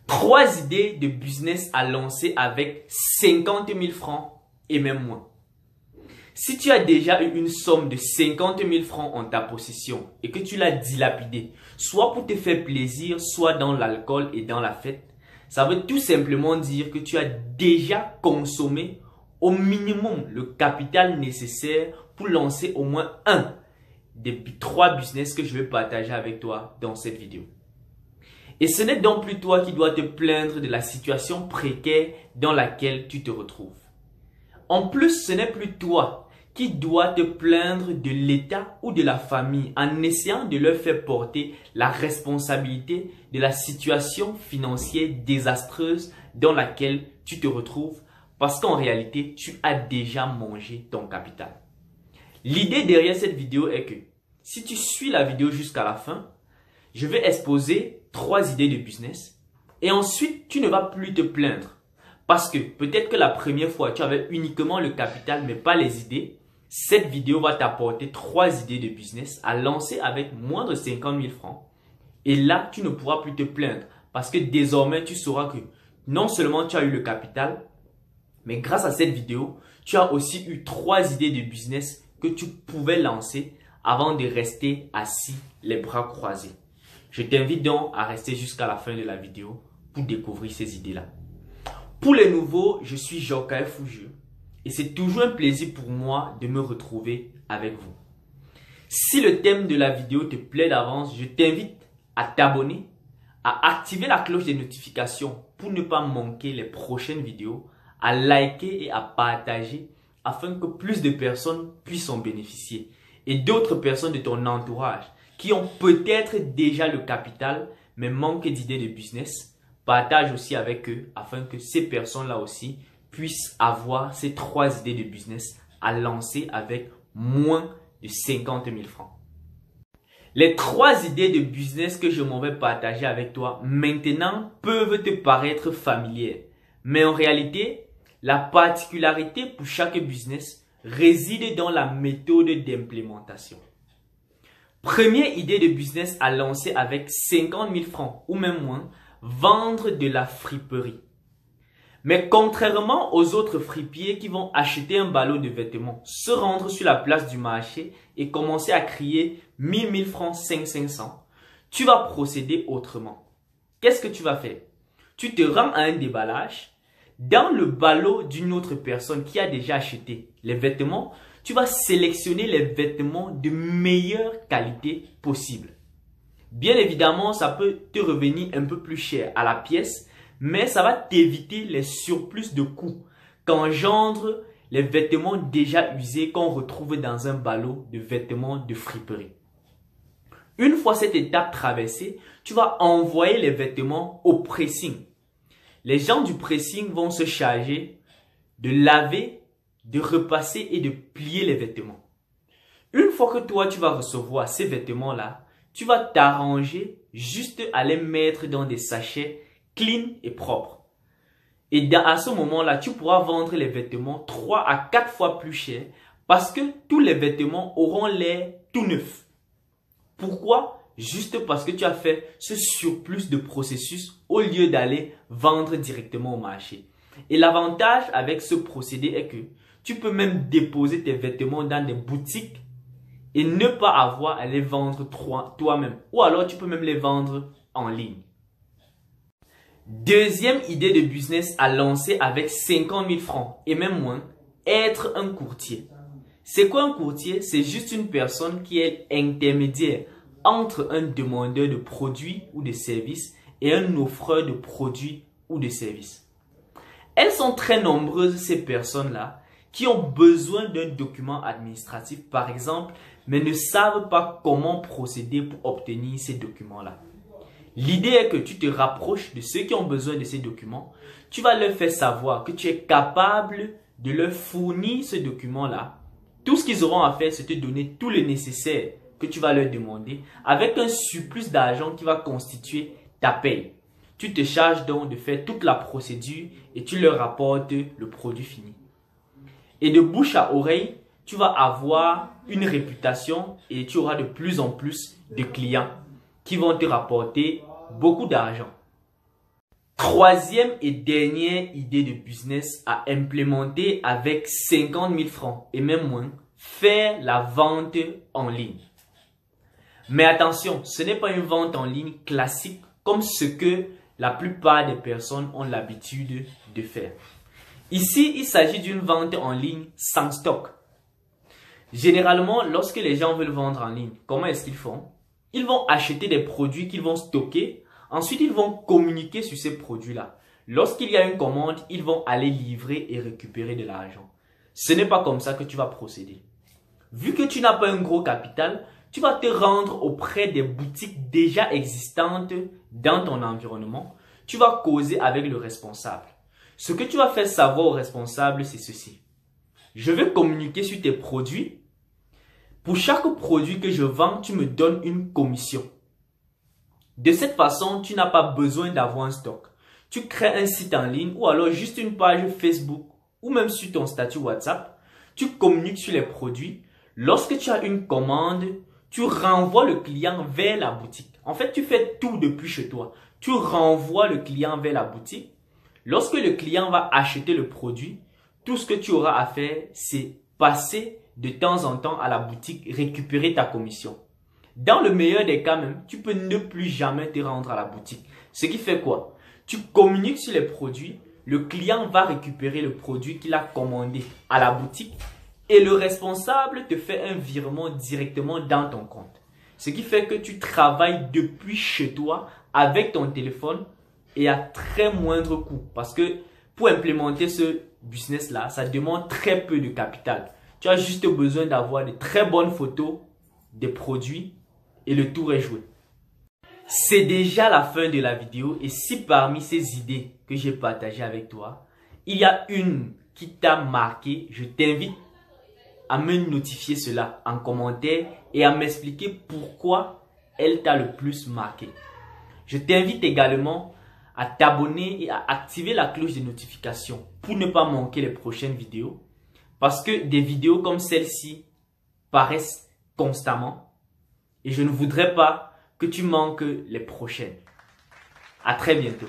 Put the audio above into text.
3 idées de business à lancer avec 50 000 francs et même moins. Si tu as déjà eu une somme de 50 000 francs en ta possession et que tu l'as dilapidée, soit pour te faire plaisir, soit dans l'alcool et dans la fête, ça veut tout simplement dire que tu as déjà consommé au minimum le capital nécessaire pour lancer au moins un des 3 business que je vais partager avec toi dans cette vidéo. Et ce n'est donc plus toi qui dois te plaindre de la situation précaire dans laquelle tu te retrouves. En plus, ce n'est plus toi qui dois te plaindre de l'État ou de la famille en essayant de leur faire porter la responsabilité de la situation financière désastreuse dans laquelle tu te retrouves parce qu'en réalité, tu as déjà mangé ton capital. L'idée derrière cette vidéo est que si tu suis la vidéo jusqu'à la fin, je vais exposer 3 idées de business et ensuite tu ne vas plus te plaindre parce que peut-être que la première fois tu avais uniquement le capital mais pas les idées. Cette vidéo va t'apporter 3 idées de business à lancer avec moins de 50 000 francs et là tu ne pourras plus te plaindre parce que désormais tu sauras que non seulement tu as eu le capital mais grâce à cette vidéo tu as aussi eu 3 idées de business que tu pouvais lancer avant de rester assis les bras croisés. Je t'invite donc à rester jusqu'à la fin de la vidéo pour découvrir ces idées-là. Pour les nouveaux, je suis Jokael Fougieux et c'est toujours un plaisir pour moi de me retrouver avec vous. Si le thème de la vidéo te plaît d'avance, je t'invite à t'abonner, à activer la cloche des notifications pour ne pas manquer les prochaines vidéos, à liker et à partager afin que plus de personnes puissent en bénéficier et d'autres personnes de ton entourage qui ont peut-être déjà le capital mais manquent d'idées de business, partage aussi avec eux afin que ces personnes-là aussi puissent avoir ces 3 idées de business à lancer avec moins de 50 000 francs. Les 3 idées de business que je m'en vais partager avec toi maintenant peuvent te paraître familières, mais en réalité, la particularité pour chaque business réside dans la méthode d'implémentation. Première idée de business à lancer avec 50 000 francs ou même moins, vendre de la friperie. Mais contrairement aux autres fripiers qui vont acheter un ballot de vêtements, se rendre sur la place du marché et commencer à crier 1000 francs, 500, tu vas procéder autrement. Qu'est-ce que tu vas faire? Tu te rends à un déballage. Dans le ballot d'une autre personne qui a déjà acheté les vêtements, tu vas sélectionner les vêtements de meilleure qualité possible. Bien évidemment, ça peut te revenir un peu plus cher à la pièce, mais ça va t'éviter les surplus de coûts qu'engendrent les vêtements déjà usés qu'on retrouve dans un ballot de vêtements de friperie. Une fois cette étape traversée, tu vas envoyer les vêtements au pressing. Les gens du pressing vont se charger de laver, de repasser et de plier les vêtements. Une fois que toi, tu vas recevoir ces vêtements-là, tu vas t'arranger juste à les mettre dans des sachets clean et propres. Et à ce moment-là, tu pourras vendre les vêtements 3 à 4 fois plus cher parce que tous les vêtements auront l'air tout neufs. Pourquoi? Juste parce que tu as fait ce surplus de processus au lieu d'aller vendre directement au marché. Et l'avantage avec ce procédé est que tu peux même déposer tes vêtements dans des boutiques et ne pas avoir à les vendre toi-même. Ou alors tu peux même les vendre en ligne. Deuxième idée de business à lancer avec 50 000 francs et même moins, être un courtier. C'est quoi un courtier? C'est juste une personne qui est intermédiaire entre un demandeur de produits ou de services et un offreur de produits ou de services. Elles sont très nombreuses ces personnes-là qui ont besoin d'un document administratif par exemple, mais ne savent pas comment procéder pour obtenir ces documents-là. L'idée est que tu te rapproches de ceux qui ont besoin de ces documents, tu vas leur faire savoir que tu es capable de leur fournir ce document-là. Tout ce qu'ils auront à faire, c'est te donner tout le nécessaire que tu vas leur demander avec un surplus d'argent qui va constituer ta paye. Tu te charges donc de faire toute la procédure et tu leur rapportes le produit fini. Et de bouche à oreille, tu vas avoir une réputation et tu auras de plus en plus de clients qui vont te rapporter beaucoup d'argent. Troisième et dernière idée de business à implémenter avec 50 000 francs et même moins, faire la vente en ligne. Mais attention, ce n'est pas une vente en ligne classique comme ce que la plupart des personnes ont l'habitude de faire. Ici, il s'agit d'une vente en ligne sans stock. Généralement, lorsque les gens veulent vendre en ligne, comment est-ce qu'ils font? Ils vont acheter des produits qu'ils vont stocker. Ensuite, ils vont communiquer sur ces produits-là. Lorsqu'il y a une commande, ils vont aller livrer et récupérer de l'argent. Ce n'est pas comme ça que tu vas procéder. Vu que tu n'as pas un gros capital, tu vas te rendre auprès des boutiques déjà existantes dans ton environnement. Tu vas causer avec le responsable. Ce que tu vas faire savoir au responsable, c'est ceci. Je veux communiquer sur tes produits. Pour chaque produit que je vends, tu me donnes une commission. De cette façon, tu n'as pas besoin d'avoir un stock. Tu crées un site en ligne ou alors juste une page Facebook ou même sur ton statut WhatsApp. Tu communiques sur les produits. Lorsque tu as une commande, tu renvoies le client vers la boutique. En fait, tu fais tout depuis chez toi. Tu renvoies le client vers la boutique. Lorsque le client va acheter le produit, tout ce que tu auras à faire, c'est passer de temps en temps à la boutique, récupérer ta commission. Dans le meilleur des cas même, tu peux ne plus jamais te rendre à la boutique. Ce qui fait quoi? Tu communiques sur les produits, le client va récupérer le produit qu'il a commandé à la boutique et le responsable te fait un virement directement dans ton compte. Ce qui fait que tu travailles depuis chez toi avec ton téléphone et à très moindre coût. Parce que pour implémenter ce business-là, ça demande très peu de capital. Tu as juste besoin d'avoir de très bonnes photos des produits et le tour est joué. C'est déjà la fin de la vidéo et si parmi ces idées que j'ai partagées avec toi, il y a une qui t'a marqué, je t'invite à me notifier cela en commentaire et à m'expliquer pourquoi elle t'a le plus marqué. Je t'invite également à t'abonner et à activer la cloche de notification pour ne pas manquer les prochaines vidéos. Parce que des vidéos comme celle-ci paraissent constamment et je ne voudrais pas que tu manques les prochaines. À très bientôt.